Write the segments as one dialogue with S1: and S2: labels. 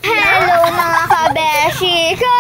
S1: Hello mga kabeshi ko!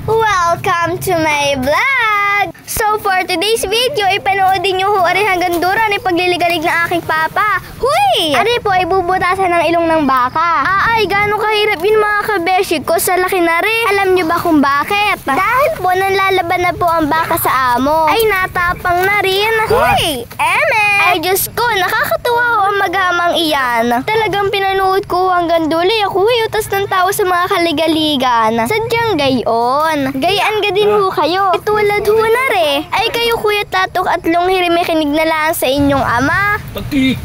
S1: Welcome to my vlog! So for today's video, ipanoodin nyo ho rin hanggang dulo ni pagliligalig ng aking papa. Huy! Ari po ay bubutasan ng ilong ng baka. Ay, gano'ng kahirap yun mga kabeshi ko sa laki na rin. Alam nyo ba kung bakit? Dahil po nanlalaban na po ang baka sa amo. Ay, natapang na rin. Huy! Eme! Ay, Diyos ko, nakakatuwa ho ang magamang iyan. Talagang pinanood ko hanggang dulo. Ako ay utas ng tao sa mga kaligaligan. Sadyang gayon. Gayaan ka din ho kayo. Itulad ho na rin. Ay kayo Kuya Tatok at Longhiri may kinig na lang sa inyong ama.
S2: Tagti!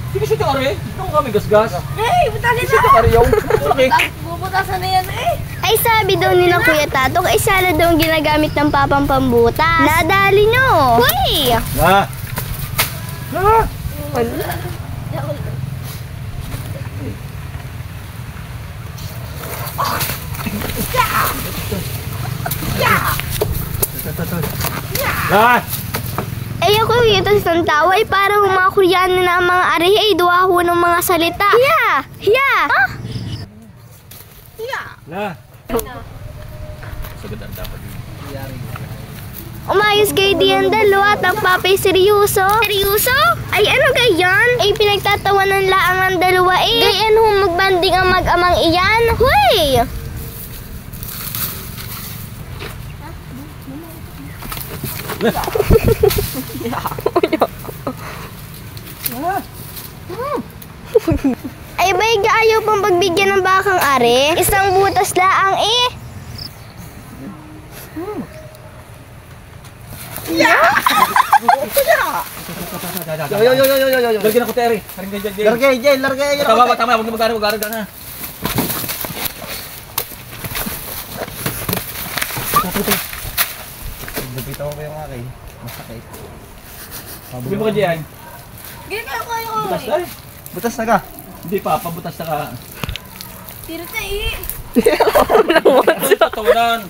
S2: Hindi kasi ka rin. Ano kami gasgas?
S1: Hey, butali na!
S2: Kasi ka rin yung.
S1: Bubutasan na yan eh. Ay sabi daw ni na Kuya Tatok, ay sala daw ang ginagamit ng papang pambutas. Nadali nyo. Huy!
S2: Na! Na! Na!
S1: Ay ako ito sa tawa ay para humakuryano na ang mga ari ay duwa ho ng mga salita. Hiya! Hiya! Ah? Hiya!
S2: Na! Sagadaan dapat yun.
S1: Umayos kayo diyan dalawa at ang papay seryoso. Seryoso? Ay ano gayon? Ay pinagtatawanan laang ng dalawa eh. Gayon ho magbanding ang mag-amang iyan. Huy! Ay bay ayaw pang pagbigyan ng bakang are. Isang butas laang eh.
S2: Yo. Largay na ko Terry. Largay. Tama. Huwag na mag-aral ka na.
S3: Bitaw ko yung akin. Masakit.
S2: Sabi mo ka diyan.
S1: Ganyan kayo.
S2: Butas na eh.
S3: Butas na ka.
S2: Hindi pa, pabutas na ka.
S1: Tiro na eh.
S2: Tawanan.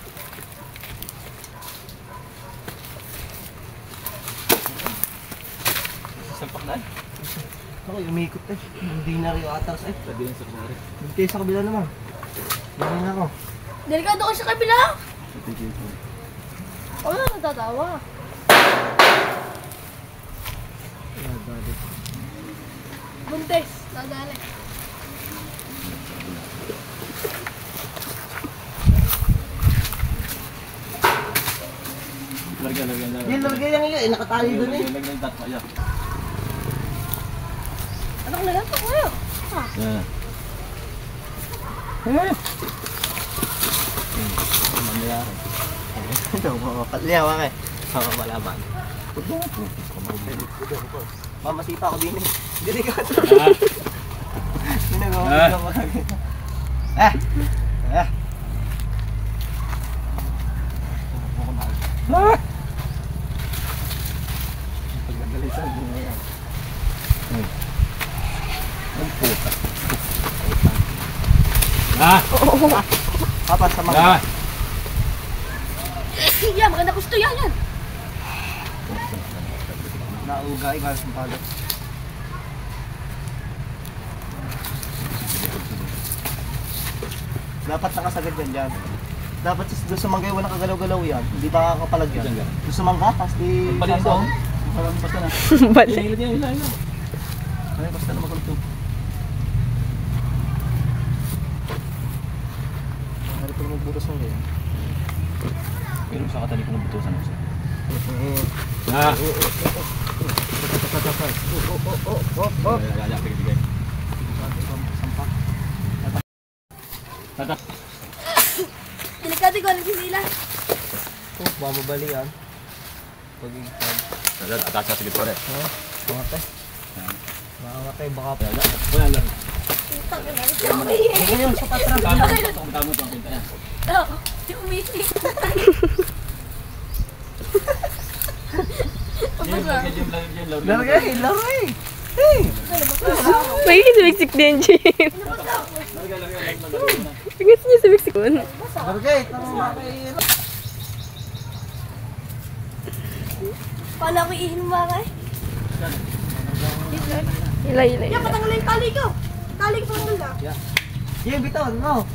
S2: Sampak na eh.
S3: Ako, umikot eh. Hindi na rin yung atas eh.
S2: Sabi lang sa kumari.
S3: Hindi sa kabila naman. Hindi na ako.
S1: Delikado ko sa kabila. Wala natatawa. Buntes, nadali.
S2: Largay.
S3: Yan, largay yan yun. Nakatali doon eh.
S2: Largay yung tatma. Yan.
S1: Ano ka naganto ko yun?
S2: Yan. Mamaya ako.
S3: Ito, mapatliyaw ako eh. Malaman. Mamasita ako din eh. Delikado. Ginagawa ko lang. Pagdagalisan mo na yan.
S2: Ang puta. Na!
S3: Apat sa mga.
S2: Na!
S1: Yan, maganda gusto yan.
S3: Nauga, ikaw sa palat. Dapat nakasagad yan dyan. Dapat doon sa mangga walang kagalaw-galaw yan. Hindi ba kakapalag yan? Doon sa mangga, tapos di...
S2: Balik ito. Basta na. Balik. Hila.
S3: Ay, basta na makulto. Hari pa naman butas mo yan.
S2: Pero sa katali ko ng butusan ako. Na! Tatak.
S1: Delikado ko lang sila.
S3: Mamabali yan. Pag-igpan.
S2: Atasa sa gito rin.
S3: Mamatay. Mamatay baka pa.
S2: Wala lang.
S3: Hindi yung sa patra.
S2: Tama ito ang pinta yan.
S1: Oo, si umisi.
S3: Largay, largay. Hey!
S4: May sumiksik din, Jim. Bigas niya sumiksik ko.
S3: Largay, tanong makay.
S1: Paano ako ihin mo ba eh?
S4: Ilay.
S1: Yan, patanggal yung tali ko. Tali ko pa lang.
S3: Sige, bitawan mo.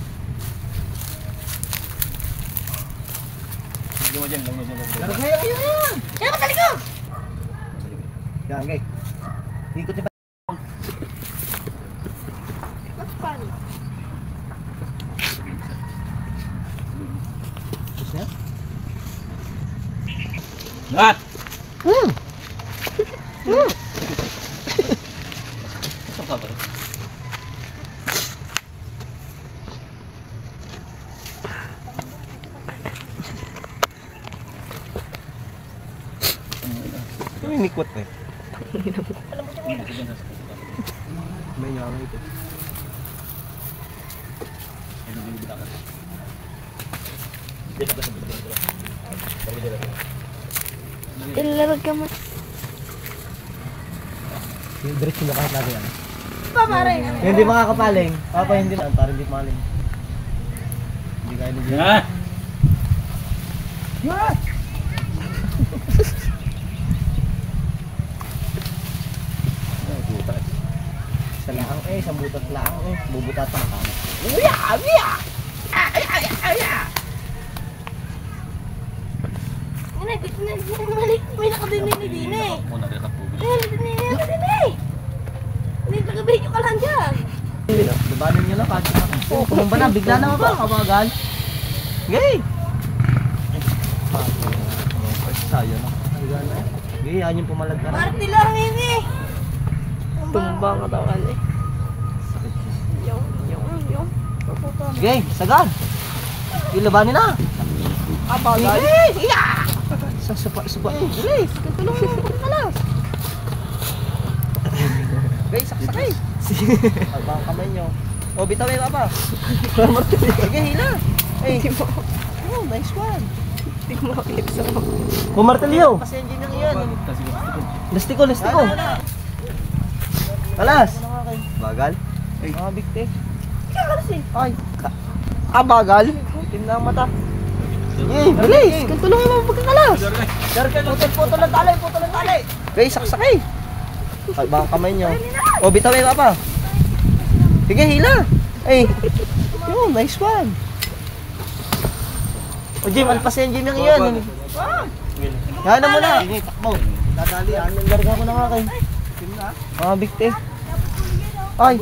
S2: Lagyan mo dyan, lagyan mo dyan.
S3: Pero kaya yan.
S1: Kaya ba tali ko?
S3: Yan, okay. Ikot niya pa. Gusto niya?
S2: Lahat! Saan ka ba?
S3: Ano yung nikwat eh? May nyara ito.
S1: Ilarag ka mo.
S3: Yung diretso na kahit lagi yan.
S1: Pamare.
S3: Hindi makakapaling. Papa, hindi na. Para hindi maling. Hindi kaya nila.
S2: Yan!
S3: Yan! Sa laang eh, sa butat laang eh. Bubutat pa ka. Uya! Uya! Ay! Ay! Ay! Ay!
S1: May nakadinig din eh.
S2: Ako nakakatubig.
S1: Hindi taga-video ka lang dyan.
S3: Labanin nyo na kasi. Oo, kumamba na. Bigla naman ba? Kabagal. Gay! Sayo na. Bigla na eh. Gay, yan yung pumalag ka na.
S1: Marti lang yun eh.
S4: Tumba ang katawan eh. Yung.
S3: Gay, sagad! Ilabanin na!
S4: Abagal.
S3: Gay! Iya! Sapa. Gay!
S1: Tulong mo ka lang.
S3: Gay, saksakay! Abang kamay nyo. O, bitawin ka pa. Sige, hila. Ay, oh, nice one.
S4: Hindi ko makakita.
S3: Kumartelyo. Kasi engineer yan. Lastiko. Alas. Bagal. Ay, mga bigte.
S1: Ikaw ka kasi.
S3: Ay. Bagal. Tim na ang mata. Yay, bilis.
S1: Tulungan mo pagkakalas.
S3: Putol ng tali. Gay, saksakay. Ay, baka kamay nyo. O, bitawin ka pa. Sige, hila. Ay. Yun, nice one. O, Jim, alpasin Jim yung iyan. Yan na muna. Sige, takbo. Dadali, anong larga ko na nga kay. Itim na. Mga bigte. Ay.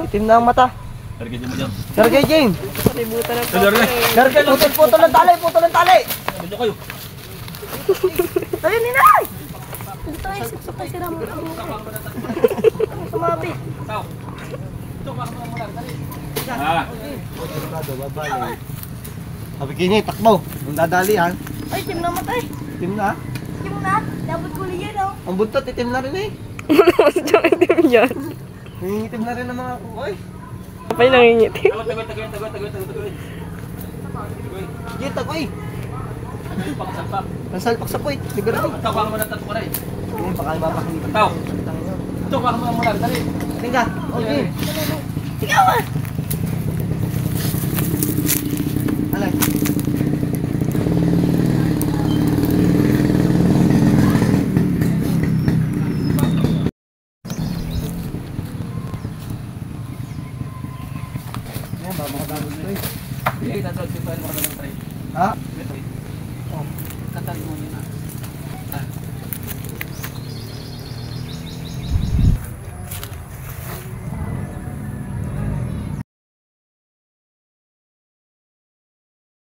S3: Itim na ang mata.
S2: Lagyan mo dyan.
S3: Largay, Jim.
S4: Kalibutan ng
S2: Largay.
S3: Largay, putol ng tali.
S2: Lagyan kayo.
S1: Ayun, ninay! Ito ay sipsok kasi ramo. Sumabi.
S2: Tao. Ito, baka mo lang. Ah.
S3: Sabi kini, takbo. Ang dadali, ha?
S1: Ay, tim na matay.
S3: Itim na.
S1: Yung na, dapat ko liyan oh.
S3: Ang buntot, itim na rin eh.
S4: Mas dyan itim yan.
S3: Nangingitim na rin ang mga kukoy.
S4: Kapay nangingitim.
S2: Tagoy.
S3: Jit, takoy.
S2: Pakasalpak.
S3: Nasalpak sa puwit. Siguro rin.
S2: Tao, baka mo lang tatlo na eh.
S3: Hindi, baka mapakinig.
S2: Tao. Ito, baka mo lang. Dali.
S3: Tingka. Okay.
S1: Ikaw ah!
S3: Alay. Yan, babakadabog ito eh.
S2: Sige, tatawag. Sige, mo ka ng try.
S3: Ha?
S2: Tatawag mo yun ah.